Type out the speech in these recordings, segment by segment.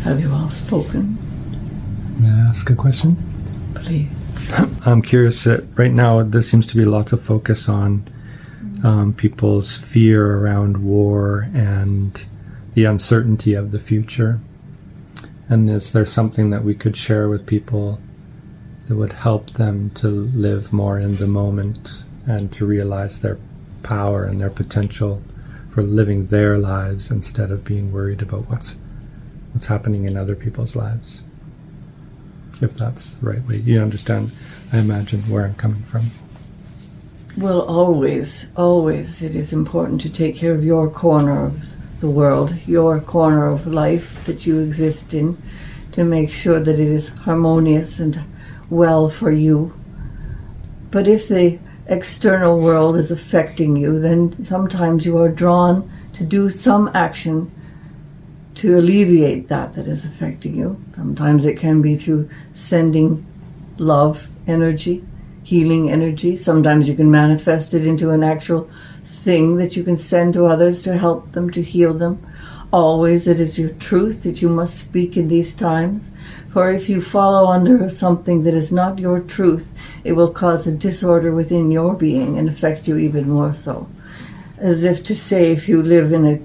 Have you all spoken? May I ask a question? Please. I'm curious that right now there seems to be lots of focus on people's fear around war and the uncertainty of the future. And is there something that we could share with people that would help them to live more in the moment and to realize their power and their potential for living their lives instead of being worried about what's happening in other people's lives? If that's the right way. You understand, I imagine, where I'm coming from. Well, always it is important to take care of your corner of the world, your corner of life that you exist in, to make sure that it is harmonious and well for you. But if the external world is affecting you, then sometimes you are drawn to do some action to alleviate that is affecting you. Sometimes it can be through sending love energy, healing energy. Sometimes you can manifest it into an actual thing that you can send to others to help them, to heal them. Always it is your truth that you must speak in these times. For if you follow under something that is not your truth, it will cause a disorder within your being and affect you even more so. As if to say, if you live in a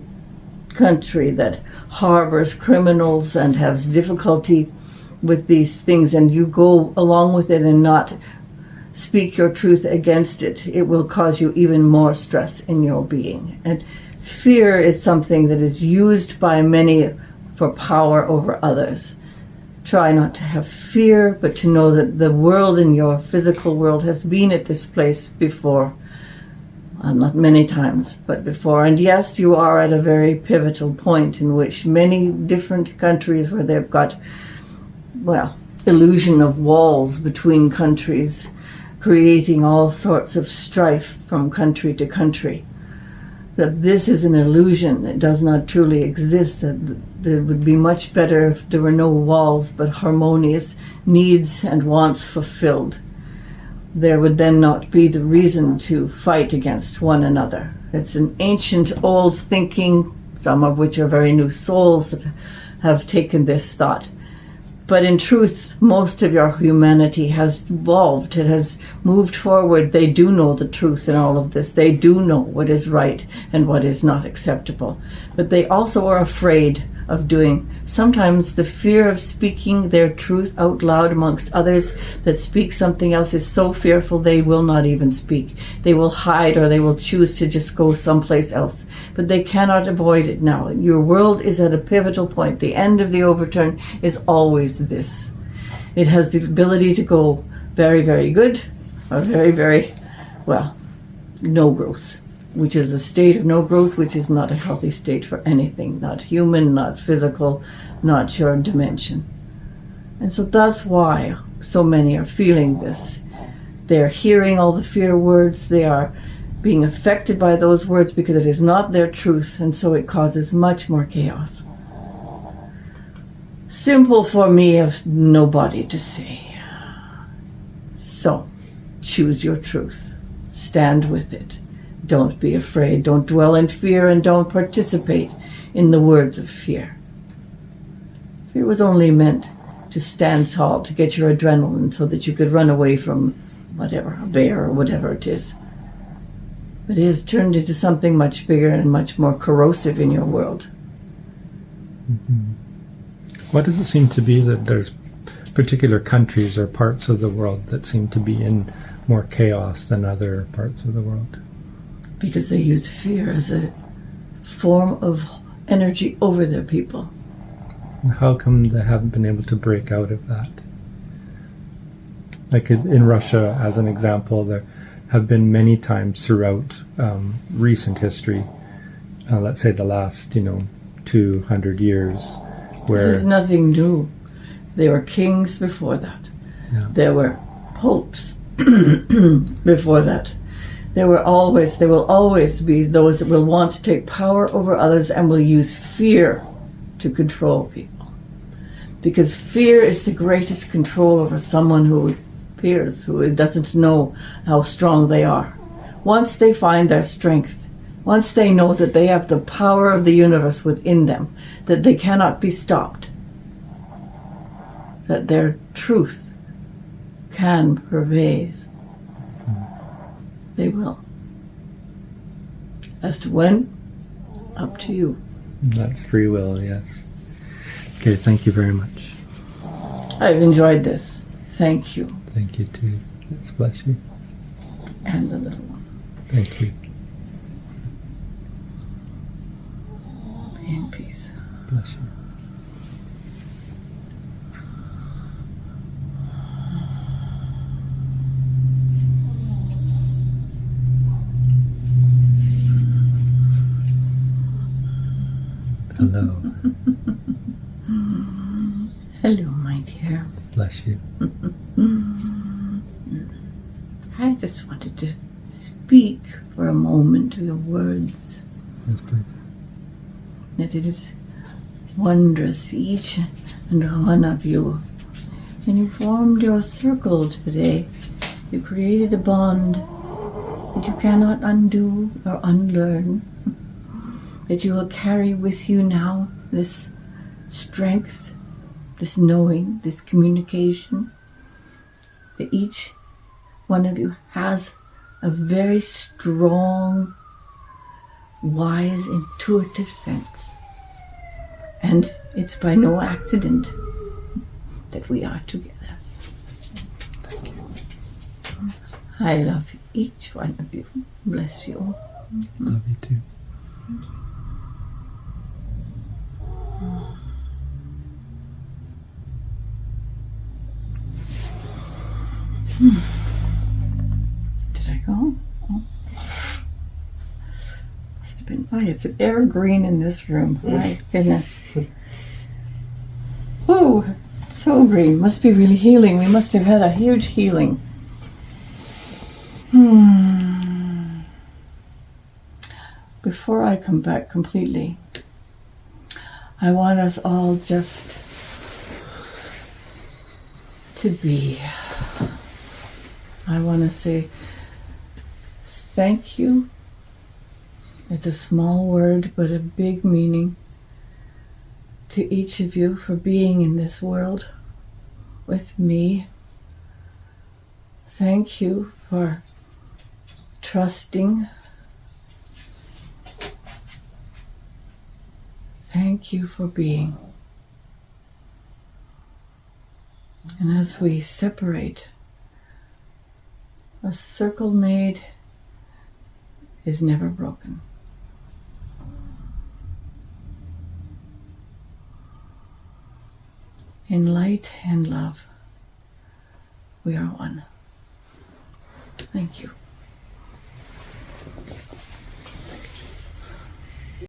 country that harbors criminals and has difficulty with these things, and you go along with it and not speak your truth against it, it will cause you even more stress in your being. And fear is something that is used by many for power over others. Try not to have fear, but to know that the world in your physical world has been at this place before. Well, not many times, but before. And yes, you are at a very pivotal point in which many different countries where they've got, well, illusion of walls between countries, creating all sorts of strife from country to country. That this is an illusion. It does not truly exist. That it would be much better if there were no walls, but harmonious needs and wants fulfilled. There would then not be the reason to fight against one another. It's an ancient old thinking, some of which are very new souls that have taken this thought. But in truth, most of your humanity has evolved. It has moved forward. They do know the truth in all of this. They do know what is right and what is not acceptable. But they also are afraid of doing. Sometimes the fear of speaking their truth out loud amongst others that speak something else is so fearful they will not even speak. They will hide, or they will choose to just go someplace else. But they cannot avoid it now. Your world is at a pivotal point. The end of the overturn is always this. It has the ability to go very, very good, or very, very, well, no growth, which is a state of no growth, which is not a healthy state for anything, not human, not physical, not your dimension. And so that's why so many are feeling this. They're hearing all the fear words. They are being affected by those words because it is not their truth, and so it causes much more chaos. Simple for me, have nobody to say. So, choose your truth. Stand with it. Don't be afraid. Don't dwell in fear, and don't participate in the words of fear. Fear was only meant to stand tall, to get your adrenaline so that you could run away from whatever, a bear or whatever it is. But it has turned into something much bigger and much more corrosive in your world. Mm-hmm. Why does it seem to be that there's particular countries or parts of the world that seem to be in more chaos than other parts of the world? Because they use fear as a form of energy over their people. And how come they haven't been able to break out of that? Like in Russia, as an example, there have been many times throughout recent history, let's say the last, 200 years, where... This is nothing new. There were kings before that. Yeah. There were popes before that. There will always be those that will want to take power over others and will use fear to control people. Because fear is the greatest control over someone who appears, who doesn't know how strong they are. Once they find their strength, once they know that they have the power of the universe within them, that they cannot be stopped, that their truth can pervade, they will. As to when, up to you. That's free will, yes. Okay, thank you very much. I've enjoyed this. Thank you. Thank you too. Yes, bless you. And the little one. Thank you. Be in peace. Bless you. Hello. Hello, my dear. Bless you. I just wanted to speak for a moment your words. Yes, please. That it is wondrous, each and one of you. And you formed your circle today. You created a bond that you cannot undo or unlearn. That you will carry with you now, this strength, this knowing, this communication. That each one of you has a very strong, wise, intuitive sense. And it's by no accident that we are together. Thank you. I love each one of you. Bless you. Love you too. Did I go? Oh. Must have been. Oh, it's an evergreen in this room. My goodness. Ooh, so green. Must be really healing. We must have had a huge healing. Before I come back completely, I want us all just to be. I want to say thank you. It's a small word, but a big meaning to each of you for being in this world with me. Thank you for trusting. Thank you for being. And as we separate, a circle made is never broken. In light and love, we are one. Thank you.